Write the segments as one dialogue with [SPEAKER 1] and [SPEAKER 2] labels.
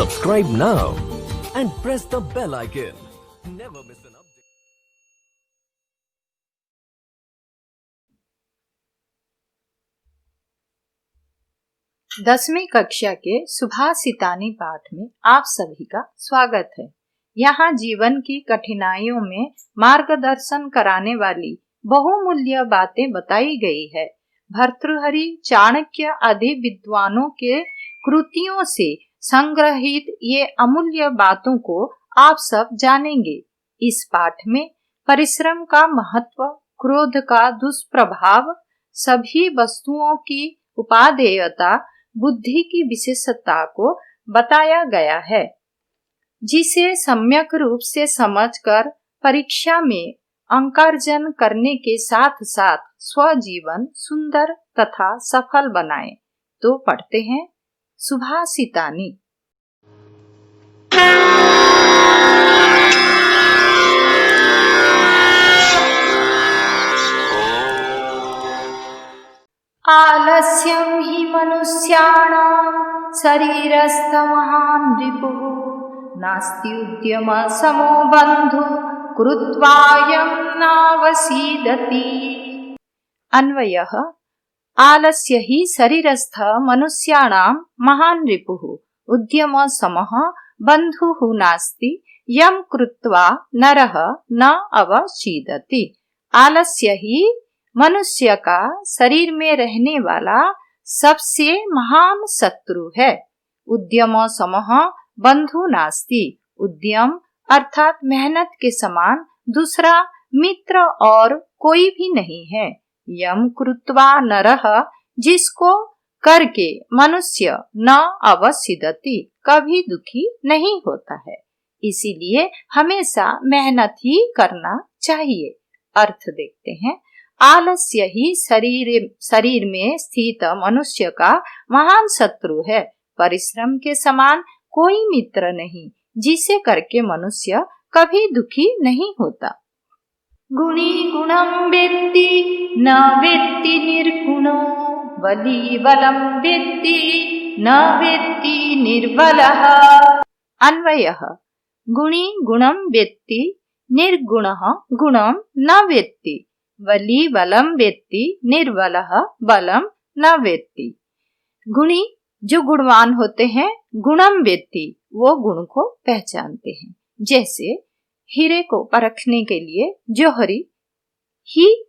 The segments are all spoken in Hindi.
[SPEAKER 1] Subscribe now and press the bell icon. Never miss an update.
[SPEAKER 2] दसवीं कक्षा के सुभाषितानी पाठ में आप सभी का स्वागत है। यहाँ जीवन की कठिनाइयों में मार्गदर्शन कराने वाली बहुमूल्य बातें बताई गई है। भर्तृहरि, चाणक्य आदि विद्वानों के कृतियों से संग्रहित ये अमूल्य बातों को आप सब जानेंगे। इस पाठ में परिश्रम का महत्व, क्रोध का दुष्प्रभाव, सभी वस्तुओं की उपादेयता, बुद्धि की विशेषता को बताया गया है, जिसे सम्यक रूप से समझकर परीक्षा में अंकार्जन करने के साथ साथ स्वजीवन सुंदर तथा सफल बनाएं। तो पढ़ते हैं सुभाषितानी। आलस्यं हि मनुष्याणां शरीरस्थमहान् रिपुः नास्ति उद्यमः समो बन्धुः कृत्वायं नावसीदति। अन्वयः आलस्य हि शरीरस्थ मनुष्याणां महान् रिपुः उद्यमः समः बन्धुः नास्ति यं कृत्वा नरः न अवसीदति। आलस्य ही मनुष्य का शरीर में रहने वाला सबसे महान शत्रु है। उद्यम समः बंधु नास्ति। उद्यम अर्थात मेहनत के समान दूसरा मित्र और कोई भी नहीं है। यम कृत्वा नरः, जिसको करके मनुष्य न अवसीदति, कभी दुखी नहीं होता है। इसीलिए हमेशा मेहनत ही करना चाहिए। अर्थ देखते हैं। आलस्य ही शरीर में स्थित मनुष्य का महान शत्रु है। परिश्रम के समान कोई मित्र नहीं, जिसे करके मनुष्य कभी दुखी नहीं होता। गुणी गुणं वेत्ति न वेत्ति निर्गुणो, बली बलं वेत्ति न वेत्ति निर्बलः। अन्वयः गुणी गुणं वेत्ति निर्गुणः गुणं न वेत्ति, बली बलम वेत्ति निर्बलः बलम न वेत्ति। गुणी जो गुणवान होते हैं, गुणम वेत्ति वो गुण को पहचानते हैं। जैसे हीरे को परखने के लिए जौहरी ही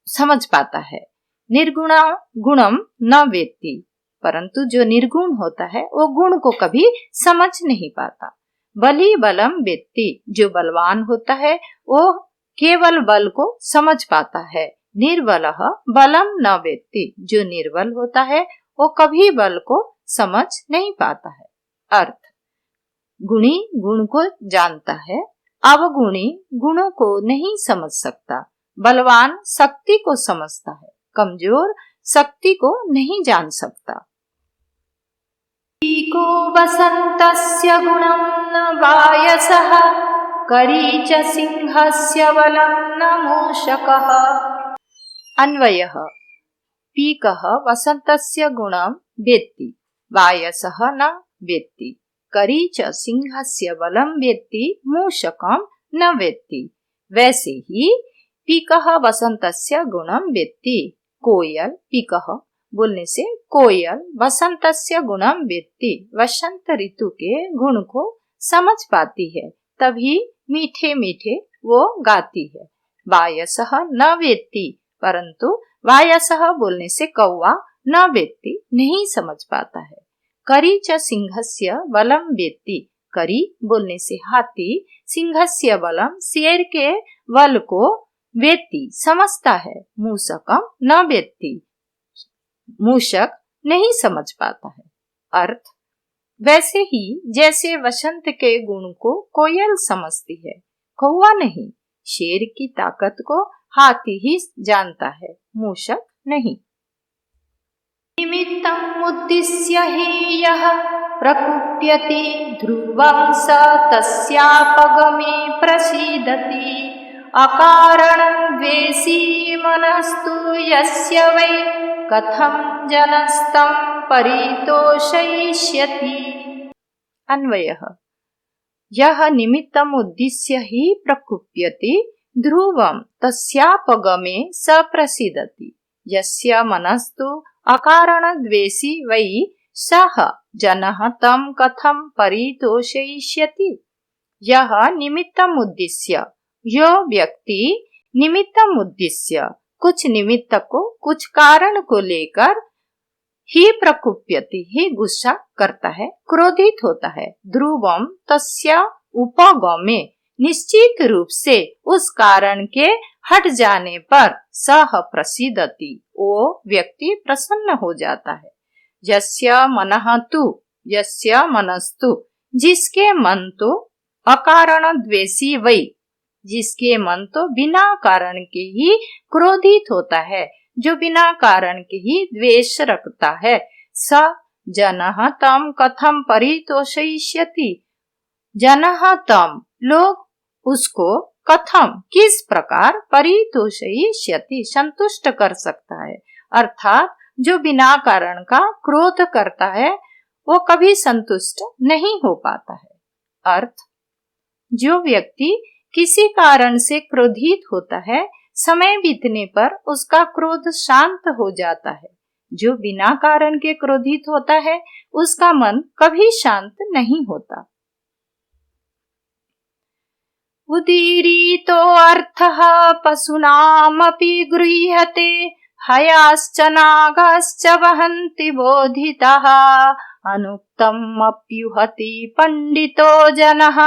[SPEAKER 2] समझ पाता है। निर्गुणा गुणम न वेत्ति, परंतु जो निर्गुण होता है वो गुण को कभी समझ नहीं पाता। बली बलम वेत्ति, जो बलवान होता है वो केवल बल को समझ पाता है। निर्बलः बलम न वेत्ति, जो निर्बल होता है वो कभी बल को समझ नहीं पाता है। अर्थ गुणी गुण को जानता है, अवगुणी गुणों को नहीं समझ सकता। बलवान शक्ति को समझता है, कमजोर शक्ति को नहीं जान सकता। पीको वसन्तस्य गुणं न वायसः, करी च सिंहस्य बलं न मूषकः। अन्वयः पीकः वसन्तस्य गुणं वेत्ति, वायसः न वेत्ति, करी च सिंहस्य बलं वेत्ति, मूषकं न वेत्ति। वैसे ही पीकः वसन्तस्य गुणं वेत्ति। कोयल, पीकः बोलने से कोयल वसन्तस्य गुणं वेत्ति, वसंत ऋतु के गुण को समझ पाती है, तभी मीठे मीठे वो गाती है। वायसः न वेत्ति, परंतु वायसः बोलने से कौवा न वेत्ति नहीं समझ पाता है। करी च सिंहस्य बलम वेत्ति, करी बोलने से हाथी, सिंहस्य बलम शेर के बल को वेत्ति समझता है। मूषकम न वेत्ति, मूषक नहीं समझ पाता है। अर्थ वैसे ही जैसे वसंत के गुण को कोयल समझती है, कौवा नहीं। शेर की ताकत को हाथी ही जानता है, मूषक नहीं। निमित्तम् उद्दिश्य हि यः प्रकुप्यति ध्रुवं स तस्यापगमे प्रसीदति। अकारणं द्वेषी मनस्तु यस्य वै कथं जनस्तं परितोषयिष्यति। अन्वयः यः निमित्तम् उद्दिश्य हि प्रकुप्यति ध्रुवं तस्यापगमे स प्रसीदति यस्य मनस्तु अकारणद्वेषी वै सः जनः तं कथं परितोषयिष्यति। यह निमित्तम उद्देश्य, जो व्यक्ति निमित्तम उद्देश्य कुछ निमित्त को कुछ कारण को लेकर ही प्रकुप्यति ही गुस्सा करता है, क्रोधित होता है, ध्रुवम तस्य उपगमे निश्चित रूप से उस कारण के हट जाने पर सह प्रसीदति वो व्यक्ति प्रसन्न हो जाता है। यस्य मनः तु यस्य मनस्तु जिसके मन तो अकारण द्वेषी वै जिसके मन तो बिना कारण के ही क्रोधित होता है, जो बिना कारण के ही द्वेष रखता है, स जनः तम कथम परितोषयिष्यति। जनः तम लोग उसको कथम किस प्रकार परितोषयिष्यति संतुष्ट कर सकता है। अर्थात जो बिना कारण का क्रोध करता है वो कभी संतुष्ट नहीं हो पाता है। अर्थ, जो व्यक्ति किसी कारण से क्रोधित होता है, समय बीतने पर उसका क्रोध शांत हो जाता है। जो बिना कारण के क्रोधित होता है उसका मन कभी शांत नहीं होता। उदीरितो अर्थः पशूनामपि गृह्यते हयाश्च नागाश्च वहन्ति बोधितः अनुक्तम् अप्युहति पंडितो जनः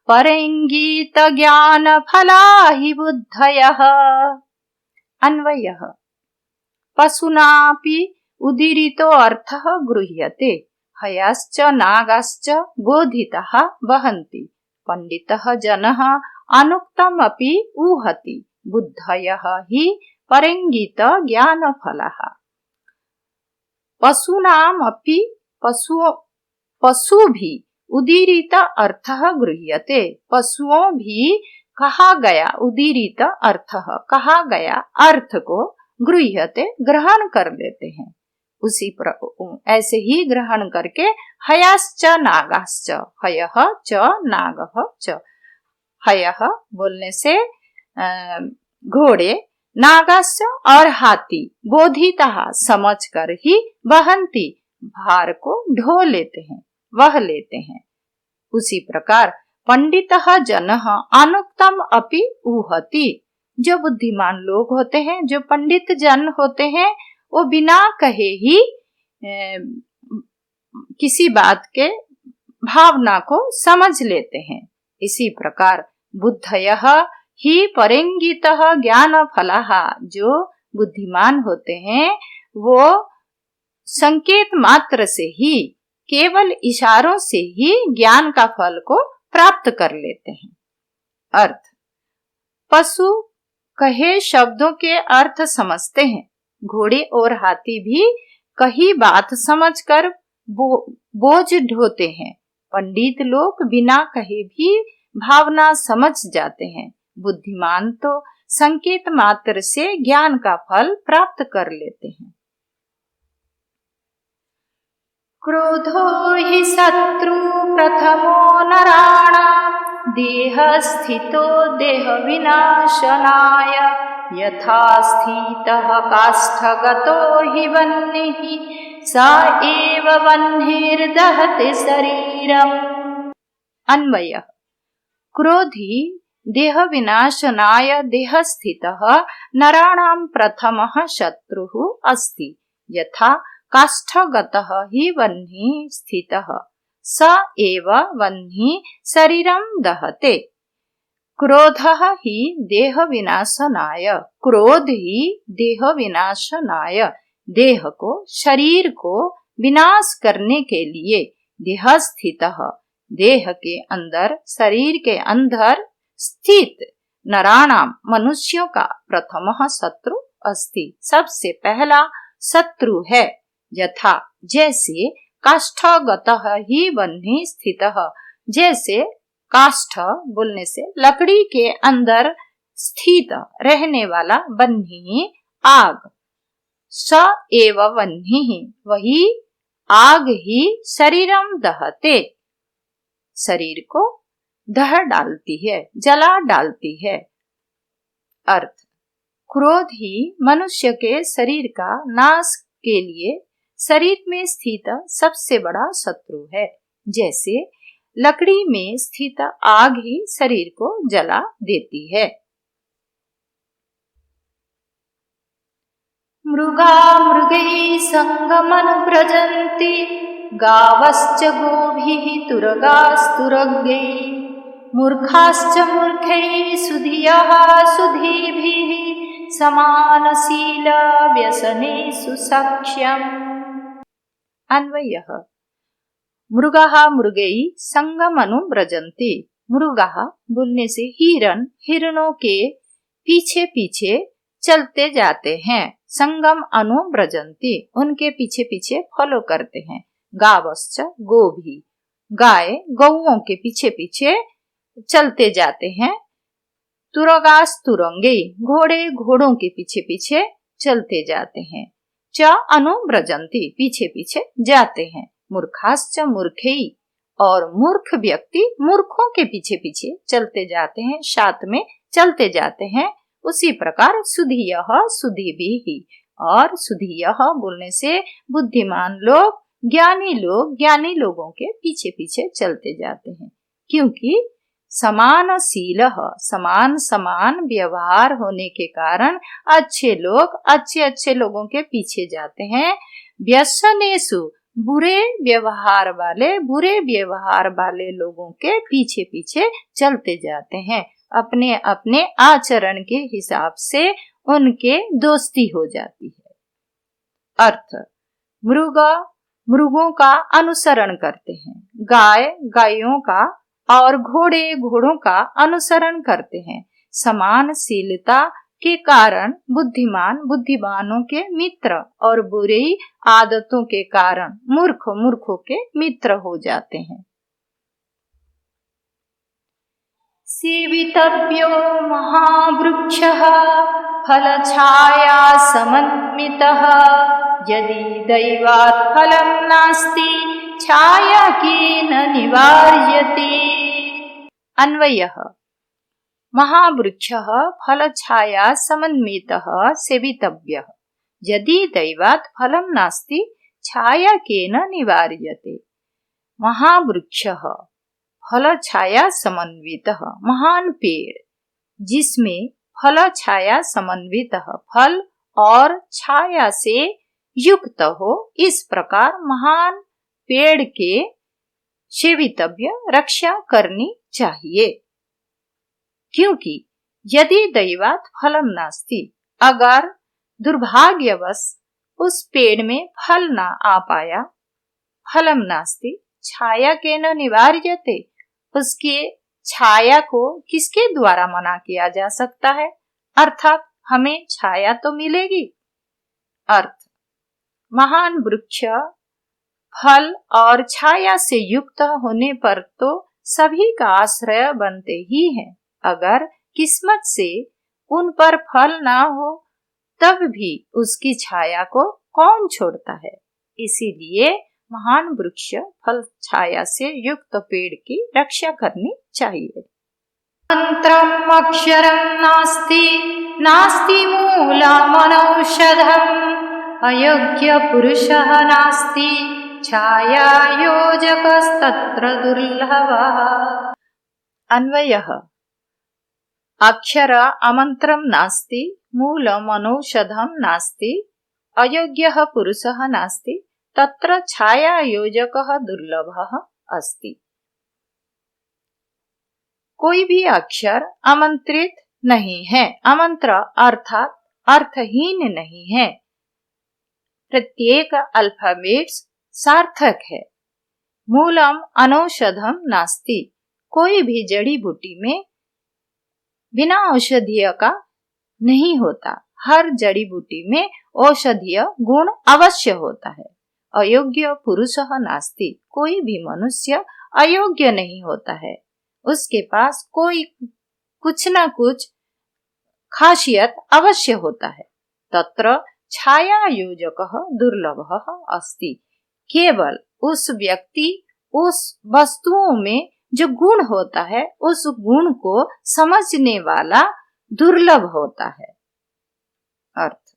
[SPEAKER 2] परंगीत ज्ञान फला हि बुद्धयः। अन्वयः पशूनापि उदीरितो अर्थः गृह्यते हयाश्च नागाश्च बोधितः वहन्ति पंडितः जनः अनुक्तम् अपि ऊहति बुद्धयः हि परंगीत ज्ञान फलः। पशूनाम अपि पशु भी उदीरित अर्थः गृह्यते, पशुओं भी कहा गया उदीरित अर्थः कहा गया अर्थ को गृह्यते ग्रहण कर लेते हैं। उसी ऐसे ही ग्रहण करके हयाश्च नागाश्च हयः च नागः च, हयः बोलने से घोड़े, नागाश्च और हाथी बोधितः समझ कर ही वहन्ति भार को ढो लेते हैं वह लेते हैं। उसी प्रकार पंडितः जनः अनुक्तम अपि ऊहति, जो बुद्धिमान लोग होते हैं, जो पंडित जन होते हैं, वो बिना कहे ही किसी बात के भावना को समझ लेते हैं। इसी प्रकार बुद्धयः ही परंगीतः ज्ञान फलः, जो बुद्धिमान होते हैं वो संकेत मात्र से ही केवल इशारों से ही ज्ञान का फल को प्राप्त कर लेते हैं। अर्थ, पशु कहे शब्दों के अर्थ समझते हैं, घोड़े और हाथी भी कही बात समझकर बोझ ढोते हैं, पंडित लोग बिना कहे भी भावना समझ जाते हैं, बुद्धिमान तो संकेत मात्र से ज्ञान का फल प्राप्त कर लेते हैं। क्रोधो हि शत्रु प्रथमो नराणां देह स्थितो देह विनाशनाय यथा स्थितः काष्ठगतो हि वह्निः स एव वह्निर्दहति शरीरम्। अन्वयः क्रोधी देह विनाशनाय देह स्थितः नराणां प्रथमः शत्रुः अस्ति यथा काष्ठगतः हि वह्निः स्थितः स एव वह्निः शरीरं दहते। क्रोधः ही देह विनाशनाय, क्रोध ही देह विनाशनाय, देह को शरीर को विनाश करने के लिए, देह स्थितः देह के अंदर शरीर के अंदर स्थित नराणाम मनुष्यों का प्रथमः शत्रु अस्ति, सबसे पहला शत्रु है। यथा जैसे काष्ठगतः हि वह्निः स्थितः, जैसे काष्ठ बोलने से लकड़ी के अंदर स्थित रहने वाला वह्निः आग, स एव वह्निः वही आग ही शरीरम दहते शरीर को दह डालती है, जला डालती है। अर्थ, क्रोध ही मनुष्य के शरीर का नाश के लिए शरीर में स्थित सबसे बड़ा शत्रु है। जैसे लकड़ी में स्थित आग ही शरीर को जला देती है। मृगा मृगैः संगमनुव्रजन्ति गावश्च गोभिः तुरगास्तुरगैः मूर्खाश्च मूर्खैः सुधियः सुधीभिः समानशील व्यसनेषु साक्ष्यम्। अन्वयः, मृगः मृगैः संगमनुव्रजन्ति। मृगः बोलने से हिरण, हिरणों के पीछे पीछे चलते जाते हैं। संगम अनुव्रजन्ति, उनके पीछे पीछे फॉलो करते हैं। गावश्च गोभी, गाय गौओं के पीछे पीछे चलते जाते हैं। तुरगास तुरंगे, घोड़े घोड़ों के पीछे पीछे चलते जाते हैं। च अनुव्रजन्ति, पीछे पीछे जाते हैं। मूर्खाश्च मूर्खैः, और मूर्ख व्यक्ति मूर्खों के पीछे पीछे चलते जाते हैं, साथ में चलते जाते हैं। उसी प्रकार सुधीयः सुधीभिः, और सुधीयः बोलने से बुद्धिमान लोग, ज्ञानी लोगों के पीछे पीछे चलते जाते हैं। क्योंकि समानशीलः, समान समान व्यवहार होने के कारण अच्छे लोग अच्छे लोगों के पीछे जाते हैं। व्यसनेषु, बुरे व्यवहार वाले लोगों के पीछे पीछे चलते जाते हैं। अपने अपने आचरण के हिसाब से उनके दोस्ती हो जाती है। अर्थ, मृगों का अनुसरण करते हैं, गाय गायों का और घोड़े घोड़ों का अनुसरण करते हैं। समानशीलता के कारण बुद्धिमानों के मित्र और बुरी आदतों के कारण मूर्खों के मित्र हो जाते हैं। सेवितव्यो महावृक्षः फलछाया समन्वितः यदि दैवात् फलं नास्ति छाया केन निवार्यते। अन्वयः, महावृक्षः फलछाया समन्वितः सेवितव्यः यदि दैवात् फलं नास्ति छाया केन निवार्यते। महावृक्षः फल छाया समन्वितः, महान पेड़ जिसमें फल छाया समन्वितः, फल और छाया से युक्त हो, इस प्रकार महान पेड़ के सेवितव्य रक्षा करनी चाहिए। क्योंकि यदि दैवात् फलम नास्ति, अगर दुर्भाग्यवश उस पेड़ में फल ना आ पाया, फलम नास्ति छाया केन निवार्यते, उसके छाया को किसके द्वारा मना किया जा सकता है, अर्थात हमें छाया तो मिलेगी। अर्थ, महान वृक्ष फल और छाया से युक्त होने पर तो सभी का आश्रय बनते ही हैं। अगर किस्मत से उन पर फल ना हो तब भी उसकी छाया को कौन छोड़ता है। इसीलिए महान वृक्ष फल छाया से युक्त पेड़ की रक्षा करनी चाहिए। मंत्रम अक्षरम नास्ति नास्ति मूलमनौषधम् अयोग्य पुरुषः नास्ति छाया योजकस्तत्र दुर्लभः। अन्वयः, अक्षर अमन्त्रम नास्ति मूलमनौषधम् नास्ति अयोग्यः पुरुषः नास्ति तत्र छाया योजकः दुर्लभः अस्ति। कोई भी अक्षर आमंत्रित नहीं है, अमंत्र अर्थात अर्थहीन नहीं है। प्रत्येक अल्फाबेट्स सार्थक है। मूलम अनौषधम नास्ति, कोई भी जड़ी बूटी में बिना औषधीय का नहीं होता, हर जड़ी बूटी में औषधीय गुण अवश्य होता है। अयोग्य पुरुषः नास्ति, कोई भी मनुष्य अयोग्य नहीं होता है, उसके पास कोई कुछ न कुछ खासियत अवश्य होता है। तत्र छाया योजकः दुर्लभः अस्ति, केवल उस व्यक्ति उस वस्तुओं में जो गुण होता है उस गुण को समझने वाला दुर्लभ होता है। अर्थ,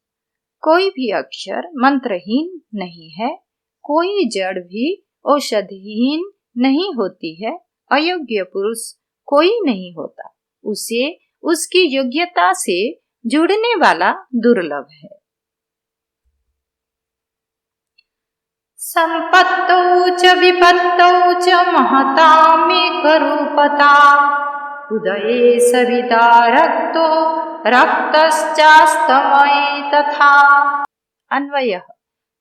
[SPEAKER 2] कोई भी अक्षर मंत्रहीन नहीं है, कोई जड़ भी औषधिहीन नहीं होती है, अयोग्य पुरुष कोई नहीं होता, उसे उसकी योग्यता से जुड़ने वाला दुर्लभ है। संपत्तौ च विपत्तौ च महतामेकरूपता, उदये सविता रक्तो रक्तश्चास्तमये तथा। अन्वयः,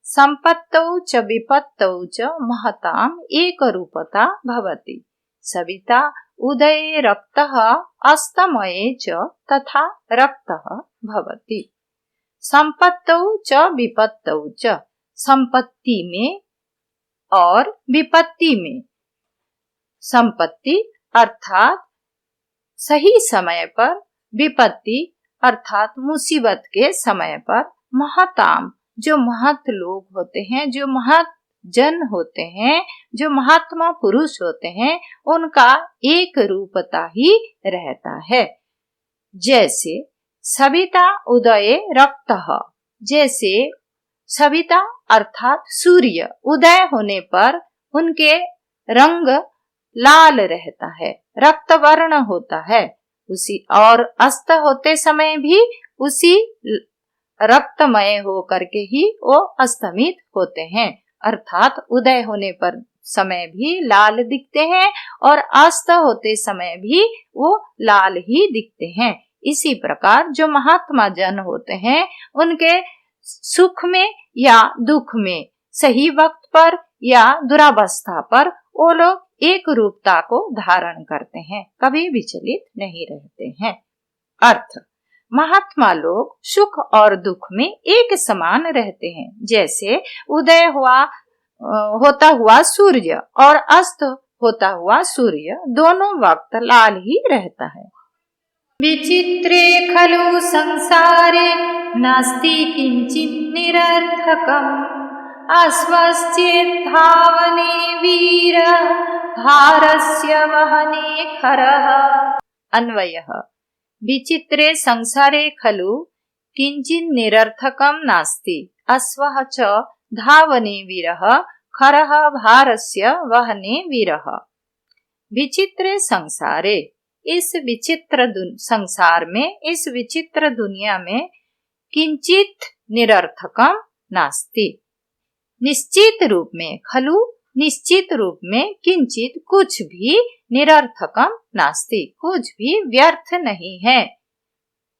[SPEAKER 2] संपत्तौ च विपत्तौ च महताम् एकरूपता भवति, सविता उदये रक्तः अस्तमये च तथा रक्तः भवति। संपत्तौ च विपत्तौ च, संपत्ति में और विपत्ति में। संपत्ति अर्थात सही समय पर, विपत्ति अर्थात मुसीबत के समय पर। महताम, जो महत लोग होते हैं, जो महत जन होते हैं, जो महात्मा पुरुष होते हैं, उनका एक रूपता ही रहता है। जैसे सविता उदये रक्तः, जैसे सविता अर्थात सूर्य उदय होने पर उनके रंग लाल रहता है, रक्त वर्ण होता है, उसी और अस्त होते समय भी उसी रक्तमय हो करके ही वो अस्तमित होते हैं। अर्थात उदय होने पर समय भी लाल दिखते हैं और अस्त होते समय भी वो लाल ही दिखते हैं। इसी प्रकार जो महात्मा जन होते हैं, उनके सुख में या दुख में, सही वक्त पर या दुरावस्था पर, वो लोग एक रूपता को धारण करते हैं, कभी विचलित नहीं रहते हैं। अर्थ, महात्मा लोग सुख और दुख में एक समान रहते हैं। जैसे उदय होता हुआ सूर्य और अस्त होता हुआ सूर्य दोनों वक्त लाल ही रहता है। विचित्रे खलु संसारे नास्ति किंचित् निरर्थकम्, अश्वश्चेत् धावने वीर भारस्य वहने खरः। अन्वयः, विचित्रे संसारे खलु किंचित् निरर्थकम् नास्ति, अश्वः च धावने वीरः खरः भारस्य वहने वीरः। विचित्रे संसारे, इस विचित्र संसार में, इस विचित्र दुनिया में, किंचित निरर्थकम नास्ति, निश्चित रूप में, खलु निश्चित रूप में, किंचित कुछ भी, निरर्थकम नास्ति कुछ भी व्यर्थ नहीं है।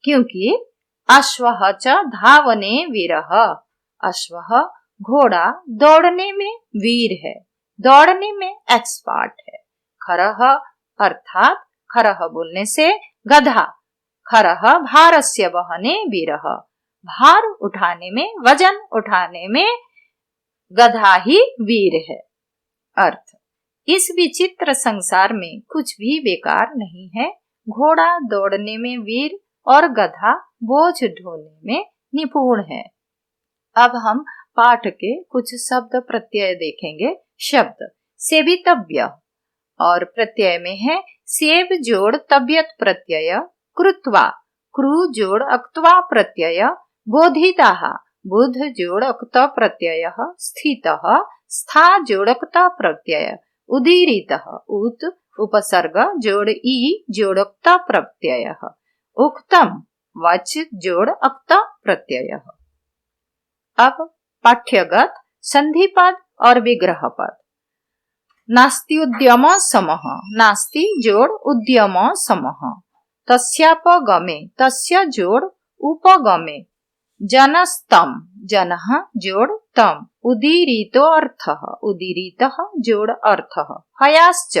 [SPEAKER 2] क्योंकि अश्वः च धावने वीरः, अश्वः घोड़ा दौड़ने में वीर है, दौड़ने में एक्सपर्ट है। खरः अर्थात खरः बोलने से गधा, खरः भारस्य वहने वीरः, भार उठाने में, वजन उठाने में गधा ही वीर है। अर्थ, इस विचित्र संसार में कुछ भी बेकार नहीं है। घोड़ा दौड़ने में वीर और गधा बोझ ढोने में निपुण है। अब हम पाठ के कुछ शब्द प्रत्यय देखेंगे। शब्द सेवितव्य और प्रत्यय में है सेव जोड़ तबियत प्रत्यय, कृत्वा क्रू जोड़ अक्त्वा प्रत्यय, बोधिताः बुध जोड़ अक्त प्रत्यय, स्थितः स्था जोड़ अक्त प्रत्यय, उदीरितः उत उपसर्ग जोड़ ई जोड़ अक्त प्रत्यय, उक्तम वच जोड़ अक्त प्रत्यय। अब पाठ्यगत संधिपद और विग्रह पद। नास्ति उद्यम समः, नास्ति जोड़ उद्यम समः, तस्यापगमे तस्य जोड़ उपगमे, जनस्तम जनः जोड़ तम, उदीरितो अर्थः उदीरितः जोड़ अर्थः, हयाश्च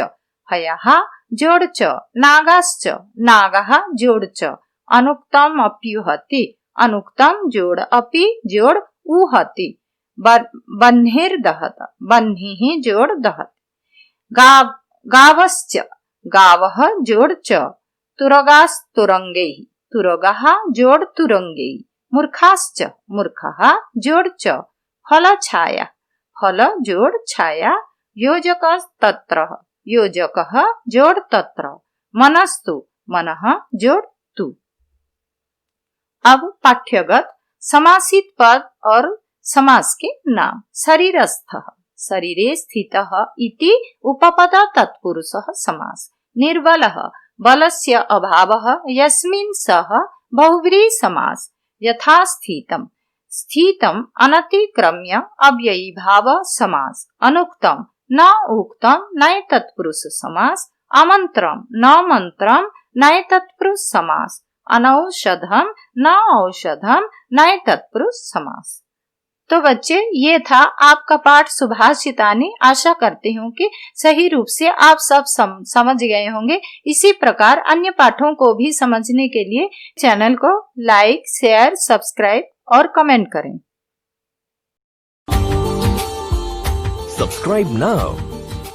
[SPEAKER 2] हयः जोड़ च, नागाश्च नागः जोड़ च, अनुक्तम अप्युहति अनुक्तम जोड़ अपि जोड़ उहति, बह्निर्दहत बह्निः जोड़ दहत, गावश्च गावः जोड़ च, तुरगास्तुरंगैः तुरगः जोड़ तुरंगैः, मूर्खाश्च मूर्खः जोड़ च, फल छाया फल जोड़ छाया, योजकस्तत्रः योजकः जोड़ तत्र, मनस्तु मनः जोड़ तु। अब पाठ्यगत समासित पद और समास के नाम। शरीरस्थः शरीरे स्थितः इति उपपद तत्पुरुषः समास। निर्बलः बलस्य अभावः यस्मिन् सः बहुव्रीहि समास। यथा स्थितम् स्थितम् अनतिक्रम्य अव्ययी भाव समास। अनुक्तम् न उक्तम् नए तत्पुरुष समास। आमन्त्रम् न मन्त्रम् नए तत्पुरुष समास। अनौषधम् न औषधम् नए तत्पुरुष समास। तो बच्चे, ये था आपका पाठ सुभाषितानि। आशा करती हूँ कि सही रूप से आप सब समझ गए होंगे। इसी प्रकार अन्य पाठों को भी समझने के लिए चैनल को लाइक, शेयर, सब्सक्राइब और कमेंट करें।
[SPEAKER 1] Subscribe now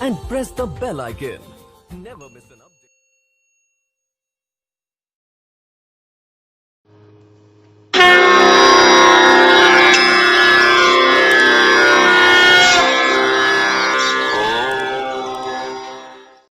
[SPEAKER 1] and press the bell icon. Never miss an